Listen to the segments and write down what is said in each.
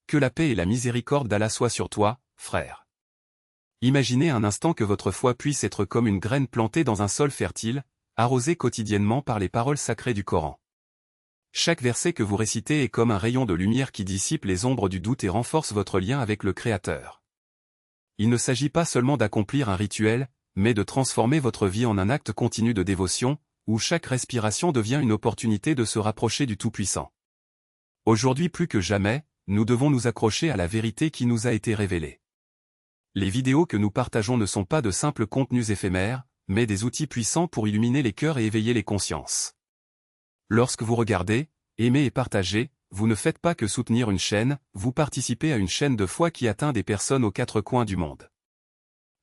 Que la paix et la miséricorde d'Allah soient sur toi, frère. Imaginez un instant que votre foi puisse être comme une graine plantée dans un sol fertile, arrosée quotidiennement par les paroles sacrées du Coran. Chaque verset que vous récitez est comme un rayon de lumière qui dissipe les ombres du doute et renforce votre lien avec le Créateur. Il ne s'agit pas seulement d'accomplir un rituel, mais de transformer votre vie en un acte continu de dévotion, où chaque respiration devient une opportunité de se rapprocher du Tout-Puissant. Aujourd'hui plus que jamais, nous devons nous accrocher à la vérité qui nous a été révélée. Les vidéos que nous partageons ne sont pas de simples contenus éphémères, mais des outils puissants pour illuminer les cœurs et éveiller les consciences. Lorsque vous regardez, aimez et partagez, vous ne faites pas que soutenir une chaîne, vous participez à une chaîne de foi qui atteint des personnes aux quatre coins du monde.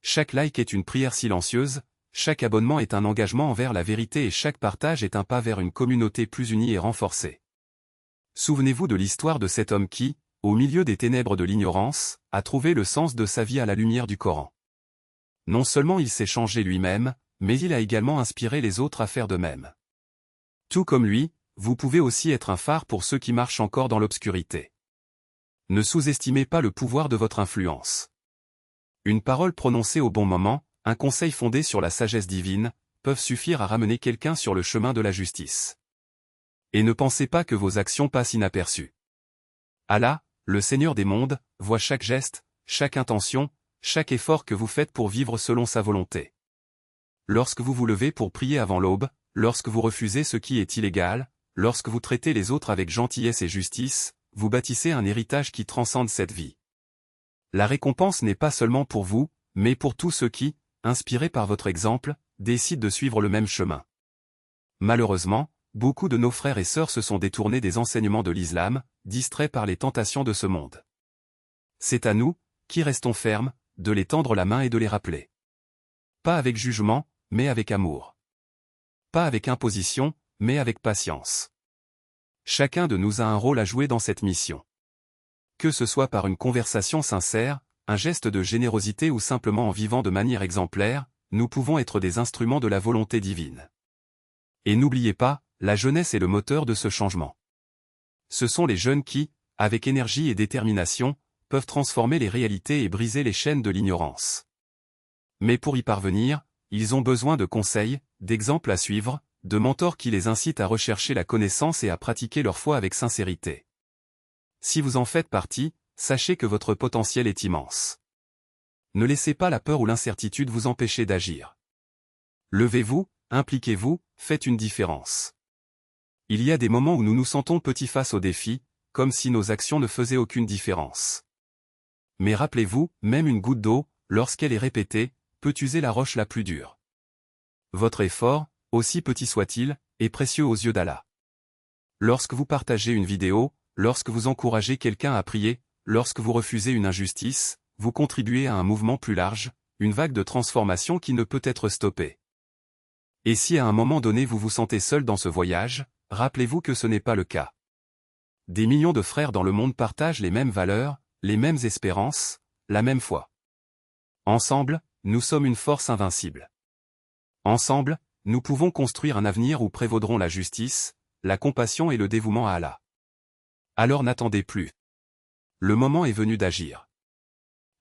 Chaque like est une prière silencieuse, chaque abonnement est un engagement envers la vérité et chaque partage est un pas vers une communauté plus unie et renforcée. Souvenez-vous de l'histoire de cet homme qui, au milieu des ténèbres de l'ignorance, a trouvé le sens de sa vie à la lumière du Coran. Non seulement il s'est changé lui-même, mais il a également inspiré les autres à faire de même. Tout comme lui, vous pouvez aussi être un phare pour ceux qui marchent encore dans l'obscurité. Ne sous-estimez pas le pouvoir de votre influence. Une parole prononcée au bon moment, un conseil fondé sur la sagesse divine, peuvent suffire à ramener quelqu'un sur le chemin de la justice. Et ne pensez pas que vos actions passent inaperçues. Allah, le Seigneur des mondes, voit chaque geste, chaque intention, chaque effort que vous faites pour vivre selon sa volonté. Lorsque vous vous levez pour prier avant l'aube, lorsque vous refusez ce qui est illégal, lorsque vous traitez les autres avec gentillesse et justice, vous bâtissez un héritage qui transcende cette vie. La récompense n'est pas seulement pour vous, mais pour tous ceux qui, inspirés par votre exemple, décident de suivre le même chemin. Malheureusement, beaucoup de nos frères et sœurs se sont détournés des enseignements de l'islam, distraits par les tentations de ce monde. C'est à nous, qui restons fermes, de les tendre la main et de les rappeler. Pas avec jugement, mais avec amour. Pas avec imposition, mais avec patience. Chacun de nous a un rôle à jouer dans cette mission. Que ce soit par une conversation sincère, un geste de générosité ou simplement en vivant de manière exemplaire, nous pouvons être des instruments de la volonté divine. Et n'oubliez pas, la jeunesse est le moteur de ce changement. Ce sont les jeunes qui, avec énergie et détermination, peuvent transformer les réalités et briser les chaînes de l'ignorance. Mais pour y parvenir, ils ont besoin de conseils, d'exemples à suivre, de mentors qui les incitent à rechercher la connaissance et à pratiquer leur foi avec sincérité. Si vous en faites partie, sachez que votre potentiel est immense. Ne laissez pas la peur ou l'incertitude vous empêcher d'agir. Levez-vous, impliquez-vous, faites une différence. Il y a des moments où nous nous sentons petits face aux défis, comme si nos actions ne faisaient aucune différence. Mais rappelez-vous, même une goutte d'eau, lorsqu'elle est répétée, peut user la roche la plus dure. Votre effort, aussi petit soit-il, est précieux aux yeux d'Allah. Lorsque vous partagez une vidéo, lorsque vous encouragez quelqu'un à prier, lorsque vous refusez une injustice, vous contribuez à un mouvement plus large, une vague de transformation qui ne peut être stoppée. Et si à un moment donné vous vous sentez seul dans ce voyage, rappelez-vous que ce n'est pas le cas. Des millions de frères dans le monde partagent les mêmes valeurs, les mêmes espérances, la même foi. Ensemble, nous sommes une force invincible. Ensemble, nous pouvons construire un avenir où prévaudront la justice, la compassion et le dévouement à Allah. Alors n'attendez plus. Le moment est venu d'agir.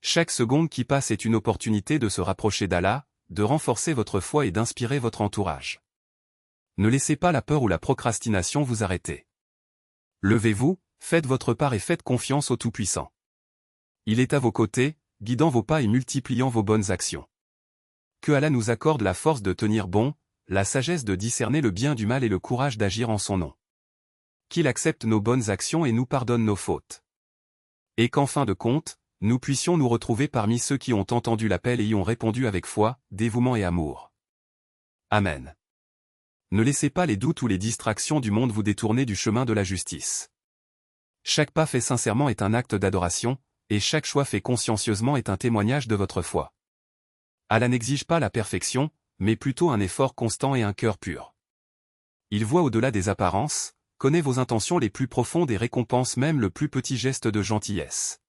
Chaque seconde qui passe est une opportunité de se rapprocher d'Allah, de renforcer votre foi et d'inspirer votre entourage. Ne laissez pas la peur ou la procrastination vous arrêter. Levez-vous, faites votre part et faites confiance au Tout-Puissant. Il est à vos côtés, guidant vos pas et multipliant vos bonnes actions. Que Allah nous accorde la force de tenir bon, la sagesse de discerner le bien du mal et le courage d'agir en son nom. Qu'il accepte nos bonnes actions et nous pardonne nos fautes. Et qu'en fin de compte, nous puissions nous retrouver parmi ceux qui ont entendu l'appel et y ont répondu avec foi, dévouement et amour. Amen. Ne laissez pas les doutes ou les distractions du monde vous détourner du chemin de la justice. Chaque pas fait sincèrement est un acte d'adoration, et chaque choix fait consciencieusement est un témoignage de votre foi. Allah n'exige pas la perfection, mais plutôt un effort constant et un cœur pur. Il voit au-delà des apparences, connaît vos intentions les plus profondes et récompense même le plus petit geste de gentillesse.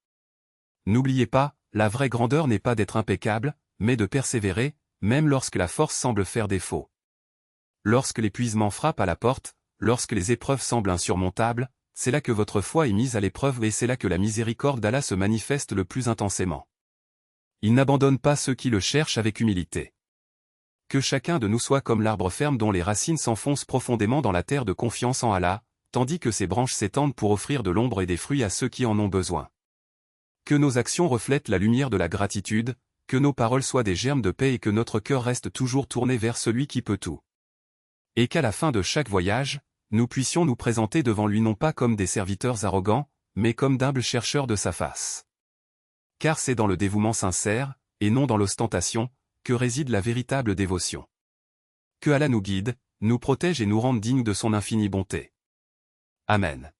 N'oubliez pas, la vraie grandeur n'est pas d'être impeccable, mais de persévérer, même lorsque la force semble faire défaut. Lorsque l'épuisement frappe à la porte, lorsque les épreuves semblent insurmontables, c'est là que votre foi est mise à l'épreuve et c'est là que la miséricorde d'Allah se manifeste le plus intensément. Il n'abandonne pas ceux qui le cherchent avec humilité. Que chacun de nous soit comme l'arbre ferme dont les racines s'enfoncent profondément dans la terre de confiance en Allah, tandis que ses branches s'étendent pour offrir de l'ombre et des fruits à ceux qui en ont besoin. Que nos actions reflètent la lumière de la gratitude, que nos paroles soient des germes de paix et que notre cœur reste toujours tourné vers celui qui peut tout. Et qu'à la fin de chaque voyage, nous puissions nous présenter devant lui non pas comme des serviteurs arrogants, mais comme d'humbles chercheurs de sa face. Car c'est dans le dévouement sincère, et non dans l'ostentation, que réside la véritable dévotion. Que Allah nous guide, nous protège et nous rende dignes de son infinie bonté. Amen.